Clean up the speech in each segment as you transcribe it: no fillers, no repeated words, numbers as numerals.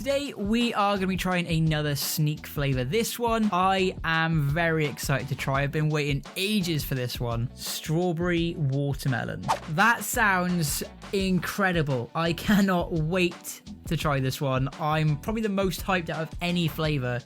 Today we are going to be trying another sneak flavor. This one I am very excited to try. I've been waiting ages for this one. Strawberry watermelon. That sounds incredible. I cannot wait to try this one. I'm probably the most hyped out of any flavor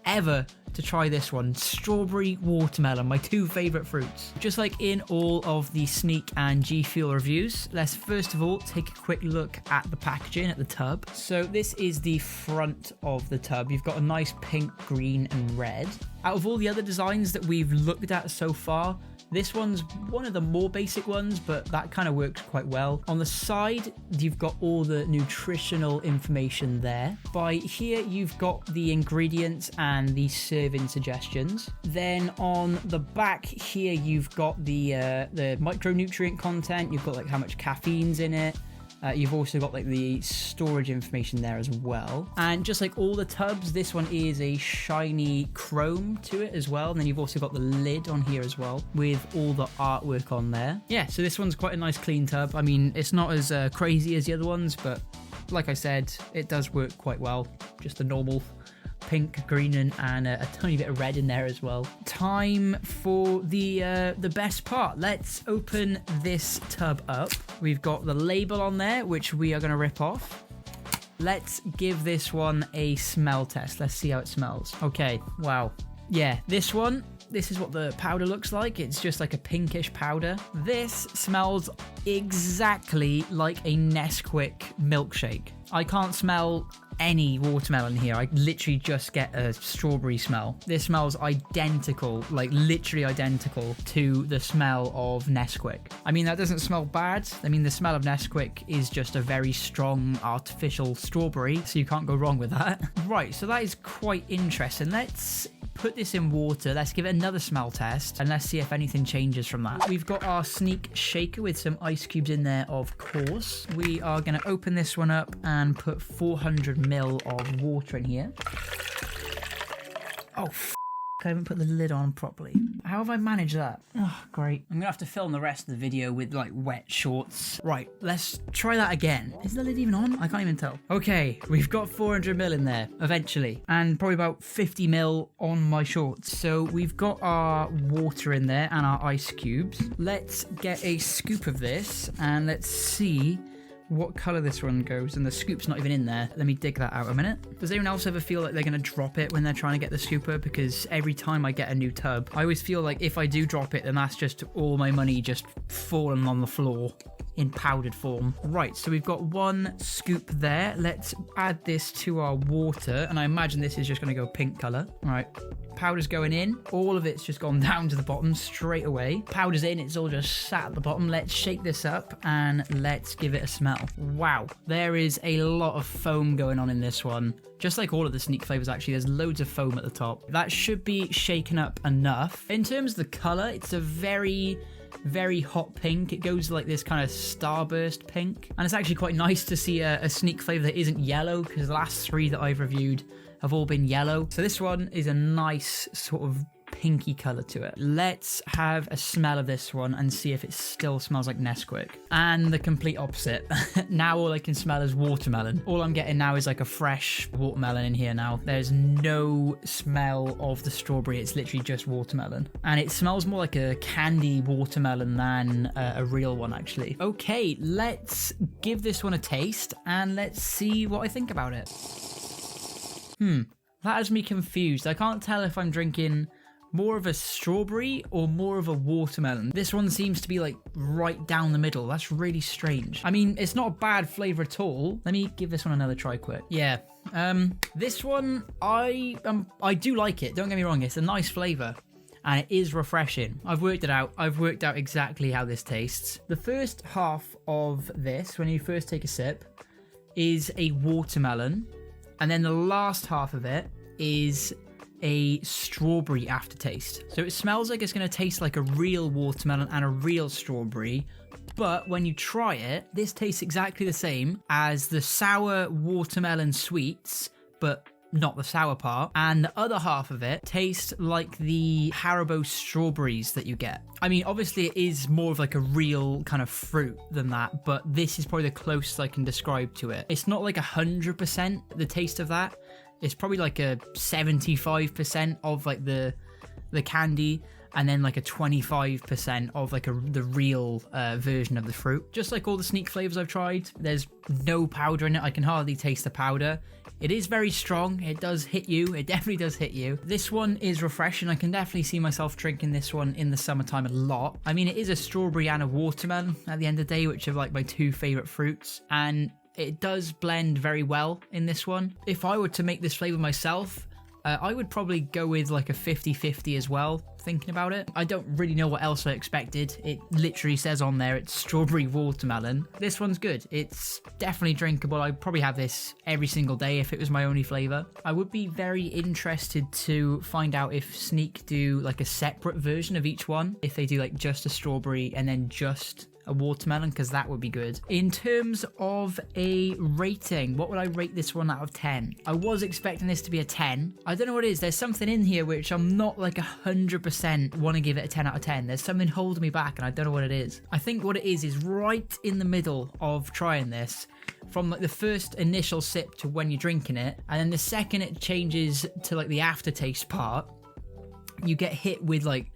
ever to try this one. Strawberry watermelon, my two favorite fruits. Just like in all of the Sneak and G Fuel reviews, let's first of all take a quick look at the packaging, at the tub. So this is the front of the tub. You've got a nice pink, green and red. Out of all the other designs that we've looked at so far, this one's one of the more basic ones, but that kind of works quite well. On the side, you've got all the nutritional information there. By here, you've got the ingredients and the serving suggestions. Then on the back here, you've got the micronutrient content. You've got like how much caffeine's in it. You've also got like the storage information there as well. And just like all the tubs, this one is a shiny chrome to it as well. And then you've also got the lid on here as well with all the artwork on there. Yeah, so this one's quite a nice clean tub. I mean, it's not as crazy as the other ones, but like I said, it does work quite well. Just a normal pink, green, and a tiny bit of red in there as well. Time for the best part. Let's open this tub up. We've got the label on there, which we are going to rip off. Let's give this one a smell test. Let's see how it smells. Okay, wow. Yeah, this is what the powder looks like. It's just like a pinkish powder. This smells exactly like a Nesquik milkshake. I can't smell any watermelon here. I literally just get a strawberry smell. This smells identical, like literally identical to the smell of Nesquik. I mean, that doesn't smell bad. I mean, the smell of Nesquik is just a very strong artificial strawberry, so you can't go wrong with that. Right, so that is quite interesting. Let's put this in water. Let's give it another smell test and let's see if anything changes from that. We've got our Sneak shaker with some ice cubes in there, of course. We are going to open this one up and put 400 ml of water in here. Oh, I haven't put the lid on properly. How have I managed that? Oh, great. I'm gonna have to film the rest of the video with like wet shorts. Right, let's try that again. Is the lid even on? I can't even tell. Okay, we've got 400 ml in there eventually, and probably about 50 ml on my shorts. So we've got our water in there and our ice cubes. Let's get a scoop of this and let's see what color this one goes. And the scoop's not even in there. Let me dig that out a minute. Does anyone else ever feel like they're gonna drop it when they're trying to get the scooper? Because every time I get a new tub, I always feel like if I do drop it, then that's just all my money just falling on the floor in powdered form. Right, so we've got one scoop there. Let's add this to our water, and I imagine this is just gonna go pink color. All right, powder's going in. All of it's just gone down to the bottom straight away. Powder's in, it's all just sat at the bottom. Let's shake this up and let's give it a smell. Wow, there is a lot of foam going on in this one. Just like all of the Sneak flavors, actually, there's loads of foam at the top. That should be shaken up enough. In terms of the color, it's a very hot pink. It goes like this kind of starburst pink, and it's actually quite nice to see a Sneak flavor that isn't yellow, because the last three that I've reviewed have all been yellow. So this one is a nice sort of pinky color to it. Let's have a smell of this one and see if it still smells like Nesquik. And the complete opposite. Now all I can smell is watermelon. All I'm getting now is like a fresh watermelon in here now. There's no smell of the strawberry. It's literally just watermelon. And it smells more like a candy watermelon than a real one, actually. Okay, let's give this one a taste and let's see what I think about it. That has me confused. I can't tell if I'm drinking more of a strawberry or more of a watermelon. This one seems to be like right down the middle. That's really strange. I mean, it's not a bad flavor at all. Let me give this one another try quick. Yeah, this one, I do like it. Don't get me wrong. It's a nice flavor and it is refreshing. I've worked it out. I've worked out exactly how this tastes. The first half of this, when you first take a sip, is a watermelon. And then the last half of it is a strawberry aftertaste. So it smells like it's going to taste like a real watermelon and a real strawberry, but when you try it, this tastes exactly the same as the sour watermelon sweets, but not the sour part, and the other half of it tastes like the Haribo strawberries that you get. I mean, obviously it is more of like a real kind of fruit than that, but this is probably the closest I can describe to it. It's not like 100% the taste of that. It's probably like a 75% of like the candy, and then like a 25% of like the real version of the fruit. Just like all the Sneak flavors I've tried, there's no powder in it. I can hardly taste the powder. It is very strong. It does hit you. It definitely does hit you. This one is refreshing. I can definitely see myself drinking this one in the summertime a lot. I mean, it is a strawberry and a watermelon at the end of the day, which are like my two favorite fruits. And it does blend very well in this one. If I were to make this flavor myself, I would probably go with like a 50-50 as well, thinking about it. I don't really know what else I expected. It literally says on there it's strawberry watermelon. This one's good. It's definitely drinkable. I'd probably have this every single day if it was my only flavor. I would be very interested to find out if Sneak do like a separate version of each one. If they do like just a strawberry and then just a watermelon, because that would be good. In terms of a rating, what would I rate this one out of 10? I was expecting this to be a 10. I don't know what it is. There's something in here which I'm not like 100% want to give it a 10 out of 10. There's something holding me back and I don't know what it is. I think what it is right in the middle of trying this, from like the first initial sip to when you're drinking it, and then the second it changes to like the aftertaste part, you get hit with like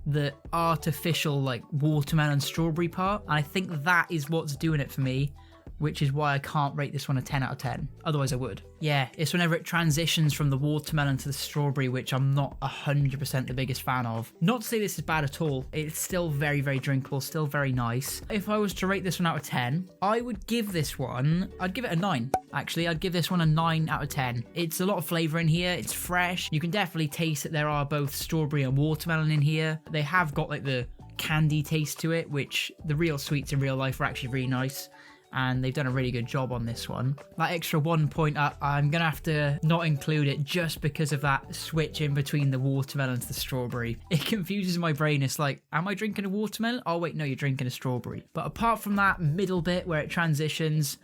the artificial like watermelon strawberry part, and I think that is what's doing it for me, which is why I can't rate this one a 10 out of 10. Otherwise I would. Yeah, it's whenever it transitions from the watermelon to the strawberry, which I'm not 100% the biggest fan of. Not to say this is bad at all. It's still very, very drinkable, still very nice. If I was to rate this one out of 10, I would give this one, I'd give it a 9. Actually, I'd give this one a 9 out of 10. It's a lot of flavor in here. It's fresh. You can definitely taste that there are both strawberry and watermelon in here. They have got like the candy taste to it, which the real sweets in real life are actually really nice. And they've done a really good job on this one. That extra 1 point up, I'm gonna have to not include it just because of that switch in between the watermelon to the strawberry. It confuses my brain. It's like, am I drinking a watermelon? Oh wait, no, you're drinking a strawberry. But apart from that middle bit where it transitions,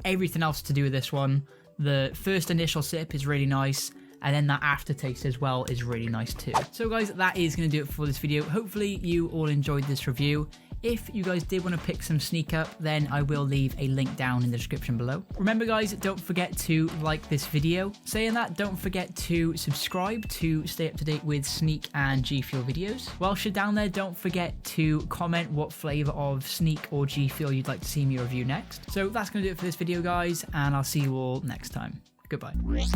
everything else to do with this one, the first initial sip is really nice, and then that aftertaste as well is really nice too. So guys, that is going to do it for this video. Hopefully you all enjoyed this review. If you guys did want to pick some Sneak up, then I will leave a link down in the description below. Remember guys, don't forget to like this video. Saying that, don't forget to subscribe to stay up to date with Sneak and G Fuel videos. Whilst you're down there, don't forget to comment what flavour of Sneak or G Fuel you'd like to see me review next. So that's going to do it for this video guys, and I'll see you all next time. Goodbye. Right.